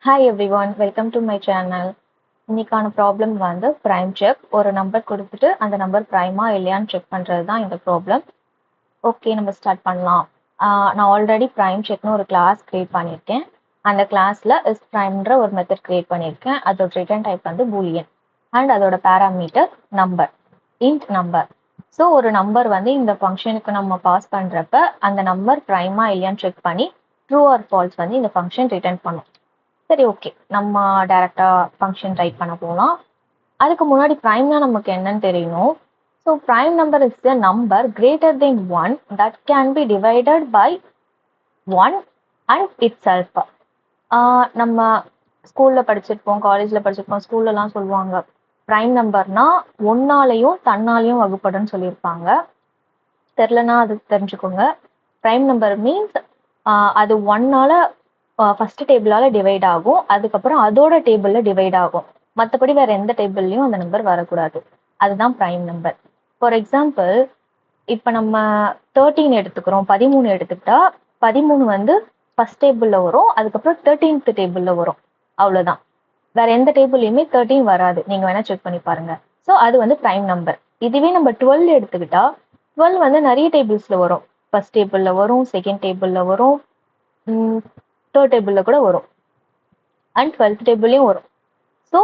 Hi everyone, welcome to my channel. இன்னைக்கான problem வந்து prime check. ஒரு நம்பர் கொடுத்துட்டு அந்த நம்பர் ப்ரைமா இல்லையான்னு செக் பண்ணுறது தான் இந்த ப்ராப்ளம். ஓகே, நம்ம ஸ்டார்ட் பண்ணலாம். நான் ஆல்ரெடி ப்ரைம் செக்னு ஒரு கிளாஸ் கிரியேட் பண்ணியிருக்கேன். அந்த கிளாஸில் இஸ் ப்ரைம்ன்ற ஒரு மெத்தட் கிரியேட் பண்ணியிருக்கேன். அதோட ரிட்டர்ன் டைப் வந்து பூலியன் அண்ட் அதோட parameter number, int number. So ஒரு நம்பர் வந்து இந்த ஃபங்க்ஷனுக்கு நம்ம பாஸ் பண்ணுறப்ப அந்த நம்பர் ப்ரைமா இல்லையான்னு செக் பண்ணி ட்ரூ ஆர் ஃபால்ஸ் வந்து இந்த ஃபங்க்ஷன் ரிட்டர்ன் பண்ணும். சரி, ஓகே, நம்ம டைரக்டாக ஃபங்க்ஷன் டைப் பண்ண போகலாம். அதுக்கு முன்னாடி ப்ரைம்னா நமக்கு என்னன்னு தெரியணும். So prime number is the number greater than 1 that can be divided by 1 and itself. நம்ம ஸ்கூலில் படிச்சிருப்போம், காலேஜில் படிச்சிருப்போம், ஸ்கூல்லலாம் சொல்லுவாங்க ப்ரைம் நம்பர்னா ஒன்னாலையும் தன்னாலையும் வகுப்படுன்னு சொல்லியிருப்பாங்க. தெரிலனா அது தெரிஞ்சுக்கோங்க. ப்ரைம் நம்பர் மீன்ஸ் அது ஒன்னால ஃபர்ஸ்ட் டேபிளால டிவைட் ஆகும், அதுக்கப்புறம் அதோட டேபிள்ல டிவைட் ஆகும். மற்றபடி வேற எந்த டேபிள்லையும் அந்த நம்பர் வரக்கூடாது. அதுதான் ப்ரைம் நம்பர். ஃபார் எக்ஸாம்பிள், இப்போ நம்ம 13 எடுத்துக்கிறோம், 13 எடுத்துக்கிட்டா 13 வந்து ஃபர்ஸ்ட் டேபிள்ல வரும், அதுக்கப்புறம் 13th டேபிள்ல வரும். அவ்வளோதான். வேற எந்த டேபிள்லையுமே 13 வராது. நீங்க வேணா செக் பண்ணி பாருங்க. ஸோ அது வந்து ப்ரைம் நம்பர். இதுவே நம்ம 12 எடுத்துக்கிட்டா 12 வந்து நிறைய டேபிள்ஸ்ல வரும். ஃபர்ஸ்ட் டேபிள்ல வரும், செகண்ட் டேபிள்ல வரும், தேர்ட் டேபிள்ல கூட வரும், அண்ட் 12th டேபிள்லையும் வரும். ஸோ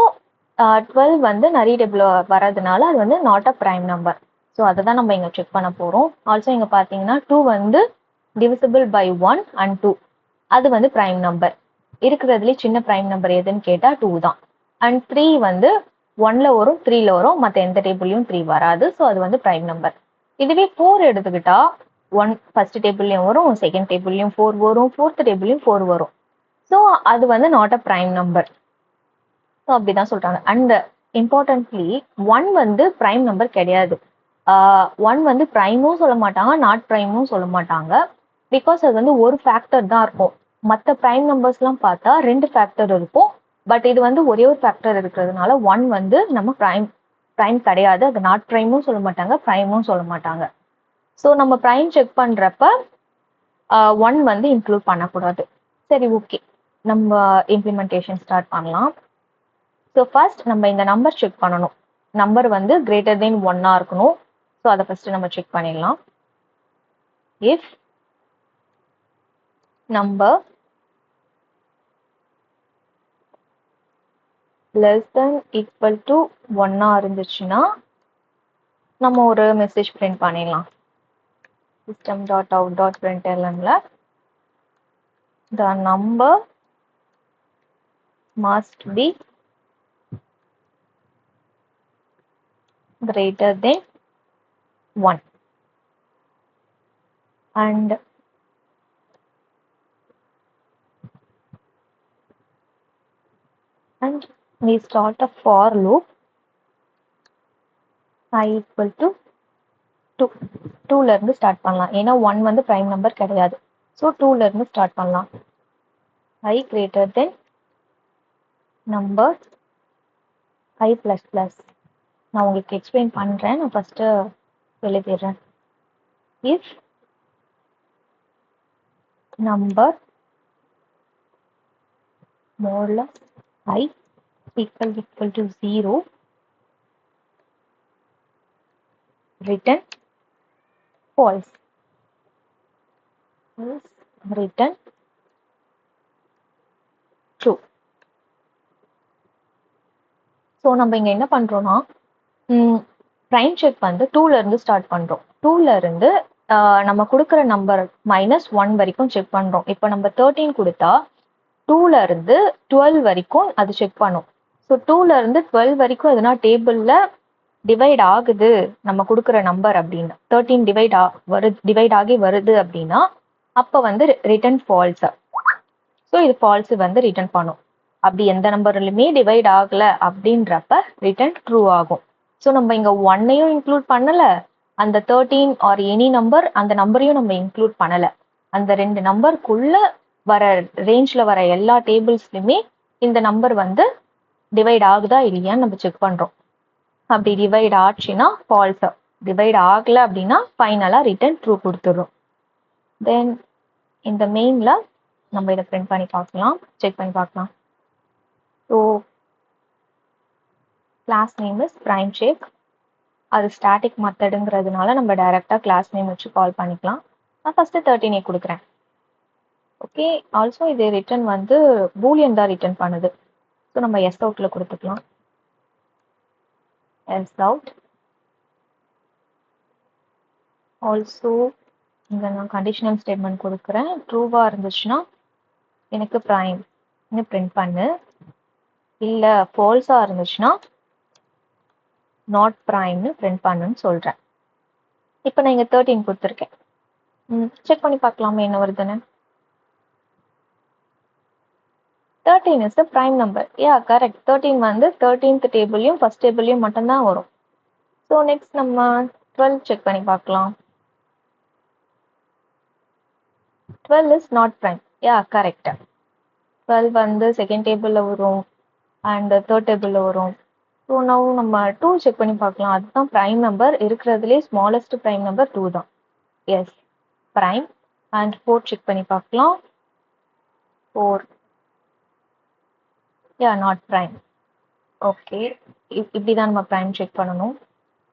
12 வந்து நிறைய டேபிள் வர்றதுனால அது வந்து not a prime number. So அதை தான் நம்ம இங்கே செக் பண்ண போகிறோம். ஆல்சோ இங்கே பார்த்தீங்கன்னா 2 வந்து டிவிசிபிள் பை 1 அண்ட் 2, அது வந்து ப்ரைம் நம்பர். இருக்கிறதுலே சின்ன ப்ரைம் நம்பர் எதுன்னு கேட்டால் 2 தான். அண்ட் 3 வந்து 1ல வரும், 3ல வரும், மற்ற எந்த டேபிள்லையும் 3 வராது. ஸோ அது வந்து ப்ரைம் நம்பர். இதுவே 4 எடுத்துக்கிட்டா 1 ஃபர்ஸ்ட் டேபிள்லையும் வரும், செகண்ட் டேபிள்லையும் 4 வரும், ஃபோர்த் டேபிள்லையும் 4 வரும். ஸோ அது வந்து not a prime number. So அப்படிதான் சொல்றாங்க. அண்ட் இம்பார்ட்டன்ட்லி 1 வந்து ப்ரைம் நம்பர் கிடையாது. 1 வந்து ப்ரைமும் சொல்ல மாட்டாங்க, நாட் ப்ரைமும் சொல்ல மாட்டாங்க. பிகாஸ் அது வந்து ஒரு ஃபேக்டர் தான் இருக்கும். மற்ற ப்ரைம் நம்பர்ஸ்லாம் பார்த்தா 2 ஃபேக்டர் இருக்கும். பட் இது வந்து ஒரே ஒரு ஃபேக்டர் இருக்கிறதுனால 1 வந்து நம்ம ப்ரைம் கிடையாது. அது நாட் ப்ரைமும் சொல்ல மாட்டாங்க, ப்ரைமும் சொல்ல மாட்டாங்க. ஸோ நம்ம ப்ரைம் செக் பண்ணுறப்ப 1 வந்து இன்க்ளூட் பண்ணக்கூடாது. சரி, ஓகே, நம்ம இம்ப்ளிமெண்டேஷன் ஸ்டார்ட் பண்ணலாம். ஸோ ஃபர்ஸ்ட் நம்ம இந்த நம்பர் செக் பண்ணணும். நம்பர் வந்து கிரேட்டர் தென் 1 இருக்கணும். ஸோ அதை ஃபர்ஸ்ட் நம்ம செக் பண்ணிடலாம். If number less then equal to 1 இருந்துச்சுன்னா நம்ம ஒரு மெசேஜ் பிரிண்ட் பண்ணிடலாம். system.out.printlnல the number must be greater than 1 and we start a for loop I equal to 2. 2ல இருந்து ஸ்டார்ட் பண்ணலாம். ஏன்னா 1 வந்து ப்ரைம் நம்பர் கிடையாது. ஸோ 2ல இருந்து ஸ்டார்ட் பண்ணலாம். I greater than number I plus plus. நான் உங்களுக்கு எக்ஸ்பிளைன் பண்றேன். நான் ஃபர்ஸ்ட் எழுதிடுறேன். If number modulus I equal to 0, return false. Return true. So நம்ம இங்க என்ன பண்றோம்னா ப்ரைம் செக் வந்து 2ல இருந்து ஸ்டார்ட் பண்றோம். 2ல இருந்து நம்ம கொடுக்குற நம்பர் -1 வரைக்கும் செக் பண்றோம். இப்போ நம்ம 13 கொடுத்தா 2ல இருந்து 12 வரைக்கும் அது செக் பண்ணும். ஸோ 2ல இருந்து 12 வரைக்கும் எதுனா டேபிள்ல டிவைட் ஆகுது நம்ம கொடுக்குற நம்பர் அப்படின்னா, 13 டிவைட் ஆகி வருது அப்படின்னா அப்போ வந்து ரிட்டர்ன் ஃபால்ஸ். ஸோ இது ஃபால்ஸ் வந்து ரிட்டர்ன் பண்ணும். அப்படி எந்த நம்பர்லையுமே டிவைட் ஆகல அப்படின்றப்ப ரிட்டர்ன் ட்ரூ ஆகும். ஸோ நம்ம இங்க 1ஐயும் இன்க்ளூட் பண்ணல, அந்த 13 ஆர் எனி நம்பர் அந்த நம்பரையும் நம்ம இன்க்ளூட் பண்ணல. அந்த 2 நம்பருக்குள்ள வர ரேஞ்ச்ல வர எல்லா டேபிள்ஸ்லையுமே இந்த நம்பர் வந்து டிவைட் ஆகுதா இல்லையான்னு நம்ம செக் பண்றோம். அப்படி டிவைட் ஆச்சுன்னா ஃபால்ஸ், டிவைட் ஆகல அப்படின்னா ஃபைனலா ரிட்டர்ன் ட்ரூ கொடுத்துடும். தென் இந்த மெயின்ல நம்ம இதை பிரிண்ட் பண்ணி பார்க்கலாம், செக் பண்ணி பார்க்கலாம். So class name is prime check. அது ஸ்டாட்டிக் மெத்தடுங்கிறதுனால நம்ம டைரெக்டாக கிளாஸ் நேம் வச்சு கால் பண்ணிக்கலாம். நான் ஃபஸ்ட்டு 13 கொடுக்குறேன். ஓகே, ஆல்சோ இது ரிட்டர்ன் வந்து பூலியன் தான் ரிட்டர்ன் பண்ணுது. ஸோ நம்ம எஸ் அவுட்டில் கொடுத்துக்கலாம். S out. ஆல்சோ இங்கே நான் கண்டிஷனல் ஸ்டேட்மெண்ட் கொடுக்குறேன். ட்ரூவாக இருந்துச்சுன்னா எனக்கு ப்ரைம் பிரிண்ட் பண்ணு, இல்லை ஃபால்ஸாக இருந்துச்சுன்னா நாட் ப்ரைம்னு பிரிண்ட் பண்ணுன்னு சொல்கிறேன். இப்போ நான் இங்கே 13 கொடுத்துருக்கேன். செக் பண்ணி பார்க்கலாமா என்ன வருதுன்னு. 13 is the prime number. Yeah, correct. 13 வந்து 13th டேபிளையும் ஃபர்ஸ்ட் டேபிளையும் மட்டும்தான் வரும். ஸோ நெக்ஸ்ட் நம்ம 12 செக் பண்ணி பார்க்கலாம். 12 is not prime. Yeah, correct. 12 வந்து செகண்ட் டேபிளில் வரும் அண்ட் தேர்ட் டேபிளில் வரும். ஸோ நம்ம 2 செக் பண்ணி பார்க்கலாம். அதுதான் ப்ரைம் நம்பர். இருக்கிறதுலே ஸ்மாலஸ்ட் ப்ரைம் நம்பர் 2 தான். S, prime. அண்ட் 4 செக் பண்ணி பார்க்கலாம். 4. யா, நாட் ப்ரைம். ஓகே, இப்படி தான் நம்ம ப்ரைம் செக் பண்ணணும்.